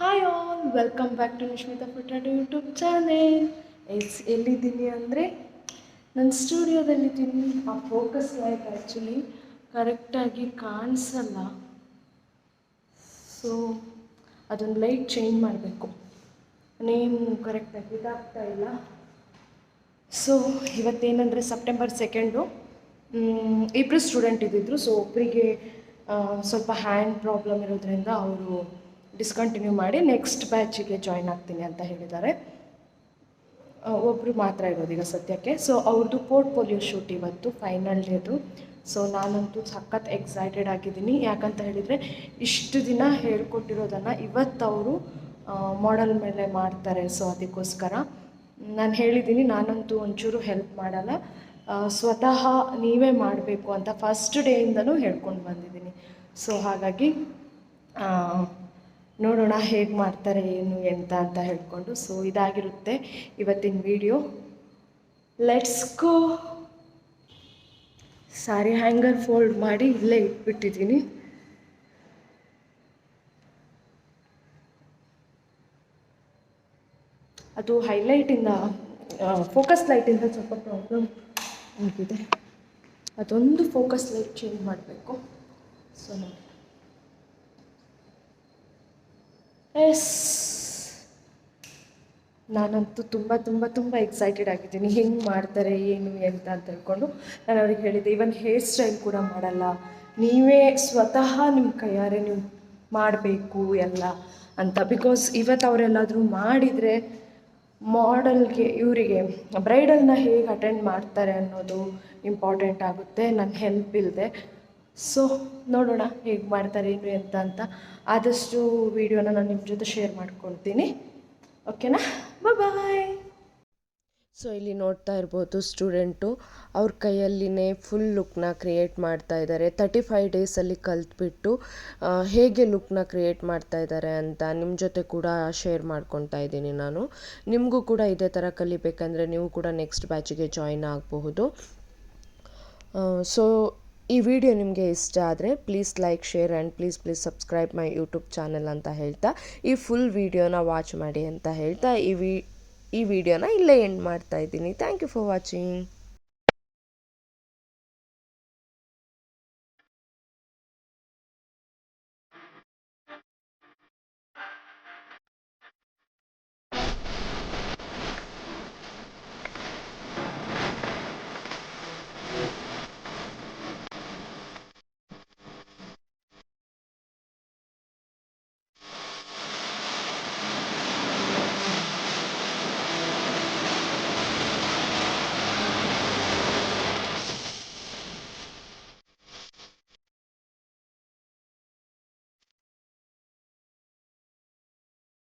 Hi all, welcome back to Nishmitha Furtado YouTube channel. ಎಲ್ಲಿದ್ದೀನಿ ಅಂದರೆ ನನ್ನ ಸ್ಟುಡಿಯೋದಲ್ಲಿದ್ದೀನಿ. ಆ ಫೋಕಸ್ ಲೈಟ್ ಆ್ಯಕ್ಚುಲಿ ಕರೆಕ್ಟಾಗಿ ಕಾಣಿಸಲ್ಲ, ಸೊ ಅದೊಂದು ಲೈಟ್ ಚೇಂಜ್ ಮಾಡಬೇಕು. ನೇಮ್ ಕರೆಕ್ಟಾಗಿ ಇದಾಗ್ತಾ ಇಲ್ಲ. ಸೊ ಇವತ್ತೇನೆಂದರೆ ಸೆಪ್ಟೆಂಬರ್ 2 ಇಬ್ಬರು ಸ್ಟೂಡೆಂಟ್ ಇದ್ದಿದ್ರು. ಸೊ ಒಬ್ಬರಿಗೆ ಸ್ವಲ್ಪ ಹ್ಯಾಂಡ್ ಪ್ರಾಬ್ಲಮ್ ಇರೋದ್ರಿಂದ ಅವರು ಡಿಸ್ಕಂಟಿನ್ಯೂ ಮಾಡಿ ನೆಕ್ಸ್ಟ್ ಬ್ಯಾಚಿಗೆ ಜಾಯ್ನ್ ಆಗ್ತೀನಿ ಅಂತ ಹೇಳಿದ್ದಾರೆ. ಒಬ್ಬರು ಮಾತ್ರ ಇರೋದೀಗ ಸದ್ಯಕ್ಕೆ. ಸೊ ಅವ್ರದ್ದು ಪೋರ್ಟ್ಫೋಲಿಯೋ ಶೂಟ್ ಇವತ್ತು ಫೈನಲ್ ಡೇದು. ಸೊ ನಾನಂತೂ ಸಖತ್ ಎಕ್ಸೈಟೆಡ್ ಆಗಿದ್ದೀನಿ. ಯಾಕಂತ ಹೇಳಿದರೆ ಇಷ್ಟು ದಿನ ಹೇಳ್ಕೊಟ್ಟಿರೋದನ್ನು ಇವತ್ತು ಅವರು ಮಾಡೆಲ್ ಮೇಲೆ ಮಾಡ್ತಾರೆ. ಸೊ ಅದಕ್ಕೋಸ್ಕರ ನಾನು ಹೇಳಿದ್ದೀನಿ, ನಾನಂತೂ ಒಂಚೂರು ಹೆಲ್ಪ್ ಮಾಡಲ್ಲ, ಸ್ವತಃ ನೀವೇ ಮಾಡಬೇಕು ಅಂತ ಫಸ್ಟ್ ಡೇಯಿಂದನೂ ಹೇಳ್ಕೊಂಡು ಬಂದಿದ್ದೀನಿ. ಸೊ ಹಾಗಾಗಿ ನೋಡೋಣ ಹೇಗೆ ಮಾಡ್ತಾರೆ ಏನು ಎಂತ ಅಂತ ಹೇಳ್ಕೊಂಡು. ಸೊ ಇದಾಗಿರುತ್ತೆ ಇವತ್ತಿನ video. Let's go. Sari hanger fold ಮಾಡಿ ಇಲ್ಲೇ ಇಟ್ಬಿಟ್ಟಿದ್ದೀನಿ. ಅದು ಹೈಲೈಟಿಂದ ಫೋಕಸ್ ಲೈಟಿಂದ ಸ್ವಲ್ಪ ಪ್ರಾಬ್ಲಮ್ ಆಗಿದೆ. ಅದೊಂದು ಫೋಕಸ್ ಲೈಟ್ ಚೇಂಜ್ ಮಾಡಬೇಕು. ಸೊ ನೋಡಿ, ಎಸ್, ನಾನಂತೂ ತುಂಬ ತುಂಬ ತುಂಬ ಎಕ್ಸೈಟೆಡ್ ಆಗಿದ್ದೀನಿ. ಹೆಂಗೆ ಮಾಡ್ತಾರೆ ಏನು ಎಂತ ಅಂತ ಹೇಳ್ಕೊಂಡು ನಾನು ಅವ್ರಿಗೆ ಹೇಳಿದ್ದೆ, ಇವನ್ ಹೇರ್ ಸ್ಟೈಲ್ ಕೂಡ ಮಾಡಲ್ಲ, ನೀವೇ ಸ್ವತಃ ನಿಮ್ಮ ಕೈಯಾರೆ ನೀವು ಮಾಡಬೇಕು ಎಲ್ಲ ಅಂತ. ಬಿಕಾಸ್ ಇವತ್ತು ಅವರೆಲ್ಲಾದರೂ ಮಾಡಿದರೆ ಮಾಡೆಲ್ಗೆ ಇವರಿಗೆ ಬ್ರೈಡಲ್ನ ಹೇಗೆ ಅಟೆಂಡ್ ಮಾಡ್ತಾರೆ ಅನ್ನೋದು ಇಂಪಾರ್ಟೆಂಟ್ ಆಗುತ್ತೆ, ನನ್ನ ಹೆಲ್ಪ್ ಇಲ್ಲದೆ. ಸೊ ನೋಡೋಣ ಹೇಗೆ ಮಾಡ್ತಾರೆ ಏನು ಅಂತ. ಆದಷ್ಟು ವೀಡಿಯೋನ ನಾನು ನಿಮ್ಮ ಜೊತೆ ಶೇರ್ ಮಾಡ್ಕೊಳ್ತೀನಿ. ಓಕೆನಾ? ಬಾಯ್. ಸೊ ಇಲ್ಲಿ ನೋಡ್ತಾ ಇರ್ಬೋದು, ಸ್ಟೂಡೆಂಟು ಅವ್ರ ಕೈಯಲ್ಲಿನೇ ಫುಲ್ ಲುಕ್ನ ಕ್ರಿಯೇಟ್ ಮಾಡ್ತಾ ಇದ್ದಾರೆ. 35 ಡೇಸಲ್ಲಿ ಕಲ್ತ್ಬಿಟ್ಟು ಹೇಗೆ ಲುಕ್ನ ಕ್ರಿಯೇಟ್ ಮಾಡ್ತಾ ಇದ್ದಾರೆ ಅಂತ ನಿಮ್ಮ ಜೊತೆ ಕೂಡ ಶೇರ್ ಮಾಡ್ಕೊತಾ ಇದ್ದೀನಿ ನಾನು. ನಿಮಗೂ ಕೂಡ ಇದೇ ಥರ ಕಲಿಬೇಕಂದ್ರೆ ನೀವು ಕೂಡ ನೆಕ್ಸ್ಟ್ ಬ್ಯಾಚಿಗೆ ಜಾಯಿನ್ ಆಗಬಹುದು. ಸೊ ಈ ವಿಡಿಯೋ ನಿಮಗೆ ಇಷ್ಟ ಆದರೆ please like, share and please subscribe my YouTube channel ಅಂತ ಹೇಳ್ತಾ, ಈ ಫುಲ್ ವಿಡಿಯೋನ ವಾಚ್ ಮಾಡಿ ಅಂತ ಹೇಳ್ತಾ ಈ ವಿಡಿಯೋನ ಇಲ್ಲೇ ಎಂಡ್ ಮಾಡ್ತಾ ಇದ್ದೀನಿ. Thank you for watching.